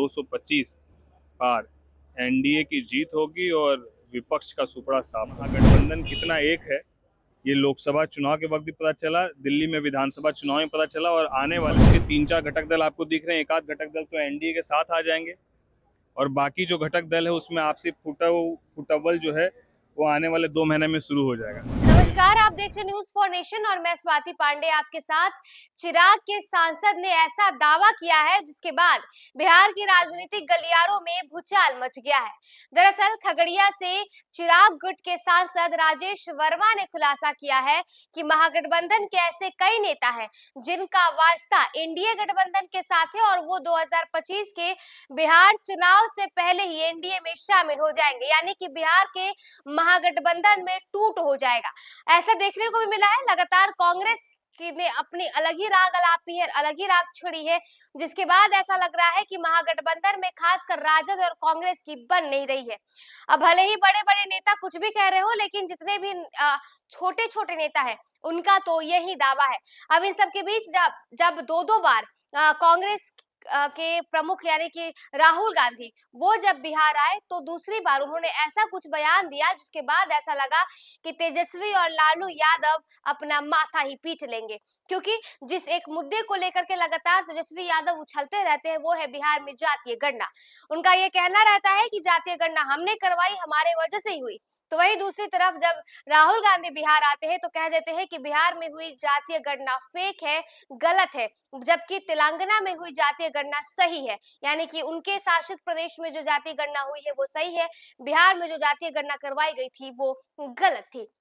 225 पार NDA की जीत होगी और विपक्ष का सुपड़ा साफ। महागठबंधन कितना एक है ये लोकसभा चुनाव के वक्त भी पता चला, दिल्ली में विधानसभा चुनाव में पता चला, और आने वाले इसके 3-4 घटक दल आपको दिख रहे हैं। एक आध घटक दल तो एनडीए के साथ आ जाएंगे और बाकी जो घटक दल है उसमें आपसी फुटअव्वल जो है वो आने वाले 2 महीने में शुरू हो जाएगा। नमस्कार, आप देख रहे न्यूज फॉर नेशन और मैं स्वाति पांडे आपके साथ। चिराग के सांसद ने ऐसा दावा किया है जिसके बाद बिहार की राजनीतिक गलियारों में भूचाल मच गया है। दरअसल खगड़िया से चिराग गुट के सांसद राजेश वर्मा ने खुलासा किया है कि महागठबंधन के ऐसे कई नेता हैं जिनका वास्ता एनडीए गठबंधन के साथ है और वो 2025 के बिहार चुनाव से पहले ही एनडीए में शामिल हो जाएंगे, यानी कि बिहार के महागठबंधन में टूट हो जाएगा। ऐसा देखने को भी मिला है। लगातार कांग्रेस ने अपनी अलग ही राग अलापी है, अलग ही राग छिड़ी है, जिसके बाद ऐसा लग रहा है कि महागठबंधन में खासकर राजद और कांग्रेस की बन नहीं रही है। अब भले ही बड़े बड़े नेता कुछ भी कह रहे हो, लेकिन जितने भी छोटे छोटे नेता है उनका तो यही दावा है। अब इन सब के बीच जब दो दो बार कांग्रेस के प्रमुख यानी कि राहुल गांधी वो जब बिहार आए तो दूसरी बार उन्होंने ऐसा कुछ बयान दिया जिसके बाद ऐसा लगा कि तेजस्वी और लालू यादव अपना माथा ही पीट लेंगे, क्योंकि जिस एक मुद्दे को लेकर के लगातार तेजस्वी यादव उछलते रहते हैं वो है बिहार में जातीय गणना। उनका ये कहना रहता है कि जातीय गणना हमने करवाई, हमारे वजह से ही हुई। तो वही दूसरी तरफ जब राहुल गांधी बिहार आते हैं तो कह देते हैं कि बिहार में हुई जातीय गणना फेक है, गलत है, जबकि तेलंगाना में हुई जातीय गणना सही है, यानी कि उनके शासित प्रदेश में जो जातीय गणना हुई है वो सही है, बिहार में जो जातीय गणना करवाई गई थी वो गलत थी।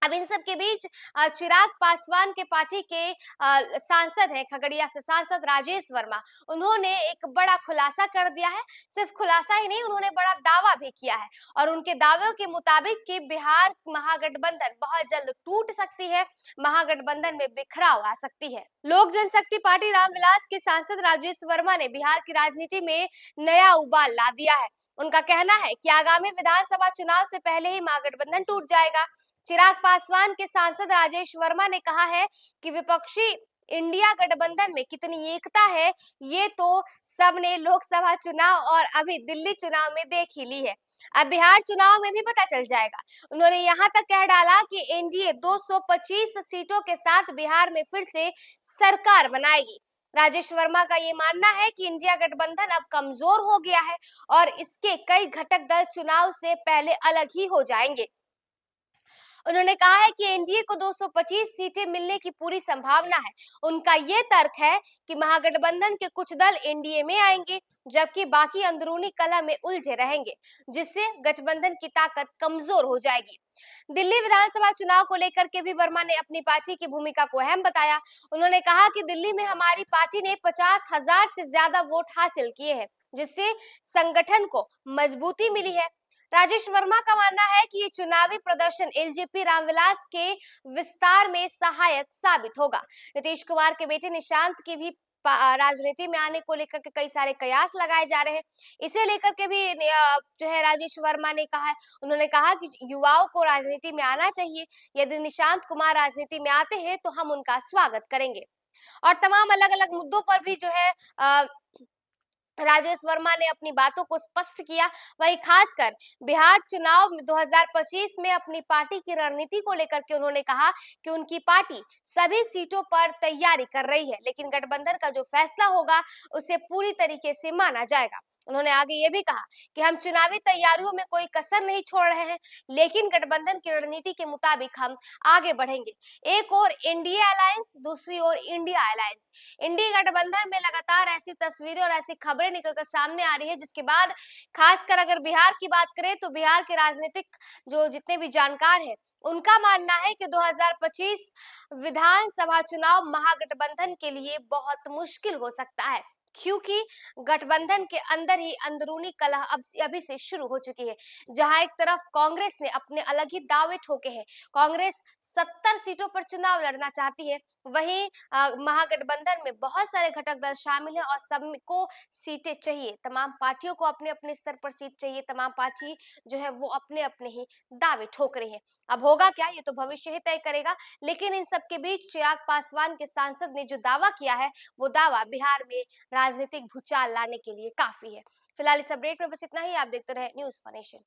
अब इन सब के बीच चिराग पासवान के पार्टी के सांसद हैं, खगड़िया से सांसद राजेश वर्मा, उन्होंने एक बड़ा खुलासा कर दिया है। सिर्फ खुलासा ही नहीं, उन्होंने बड़ा दावा भी किया है और उनके दावों के मुताबिक कि बिहार महागठबंधन बहुत जल्द टूट सकती है, महागठबंधन में बिखराव आ सकती है। लोक जनशक्ति पार्टी रामविलास के सांसद राजेश वर्मा ने बिहार की राजनीति में नया उबाल ला दिया है। उनका कहना है कि आगामी विधानसभा चुनाव से पहले ही महागठबंधन टूट जाएगा। चिराग पासवान के सांसद राजेश वर्मा ने कहा है कि विपक्षी इंडिया गठबंधन में कितनी एकता है ये तो सबने लोकसभा चुनाव और अभी दिल्ली चुनाव में देख ही ली है, अब बिहार चुनाव में भी पता चल जाएगा। उन्होंने यहाँ तक कह डाला कि एनडीए 225 सीटों के साथ बिहार में फिर से सरकार बनाएगी। राजेश वर्मा का ये मानना है कि इंडिया गठबंधन अब कमजोर हो गया है और इसके कई घटक दल चुनाव से पहले अलग ही हो जाएंगे। उन्होंने कहा है कि एनडीए को 225 सीटें मिलने की पूरी संभावना है। उनका ये तर्क है कि महागठबंधन के कुछ दल एनडीए में आएंगे जबकि बाकी अंदरूनी कलह में उलझे रहेंगे, जिससे गठबंधन की ताकत कमजोर हो जाएगी। दिल्ली विधानसभा चुनाव को लेकर के भी वर्मा ने अपनी पार्टी की भूमिका को अहम बताया। उन्होंने कहा कि दिल्ली में हमारी पार्टी ने 50,000 से ज्यादा वोट हासिल किए हैं, जिससे संगठन को मजबूती मिली है। राजेश वर्मा का मानना है कि ये चुनावी प्रदर्शन एलजेपी रामविलास के विस्तार में सहायक साबित होगा। नीतीश कुमार के बेटे निशांत की भी राजनीति में आने को लेकर के कई सारे कयास लगाए जा रहे हैं। इसे लेकर के भी जो है राजेश वर्मा ने कहा है, उन्होंने कहा कि युवाओं को राजनीति में आना चाहिए। यदि निशांत कुमार राजनीति में आते हैं तो हम उनका स्वागत करेंगे। और तमाम अलग अलग मुद्दों पर भी जो है राजेश वर्मा ने अपनी बातों को स्पष्ट किया। वही खासकर बिहार चुनाव 2025 में अपनी पार्टी की रणनीति को लेकर के उन्होंने कहा कि उनकी पार्टी सभी सीटों पर तैयारी कर रही है, लेकिन गठबंधन का जो फैसला होगा उसे पूरी तरीके से माना जाएगा। उन्होंने आगे ये भी कहा कि हम चुनावी तैयारियों में कोई कसर नहीं छोड़ रहे हैं, लेकिन गठबंधन की रणनीति के मुताबिक हम आगे बढ़ेंगे। एक और एनडीए अलायंस, दूसरी ओर इंडिया अलायंस। इंडिया गठबंधन में लगातार ऐसी तस्वीरें और ऐसी खबरें निकलकर सामने आ रही है जिसके बाद खासकर अगर बिहार की बात करें तो बिहार के राजनीतिक जो जितने भी जानकार हैं उनका मानना है कि 2025 विधानसभा चुनाव महागठबंधन के लिए बहुत मुश्किल हो सकता है, क्योंकि गठबंधन के अंदर ही अंदरूनी कलह अब अभी से शुरू हो चुकी है। जहां एक तरफ कांग्रेस ने अपने अलग ही दावे ठोके हैं, कांग्रेस 70 सीटों पर चुनाव लड़ना चाहती है, वहीं महागठबंधन में बहुत सारे घटक दल शामिल हैं और सबको सीटें चाहिए। तमाम पार्टियों को अपने अपने स्तर पर सीट चाहिए। तमाम पार्टी जो है वो अपने अपने ही दावे ठोक रही है। अब होगा क्या ये तो भविष्य ही तय करेगा। लेकिन इन सबके बीच चिराग पासवान के सांसद ने जो दावा किया है वो दावा बिहार में राजनीतिक भूचाल लाने के लिए काफी है। फिलहाल इस अपडेट में बस इतना ही। आप देखते रहे न्यूज़ फॉर नेशन।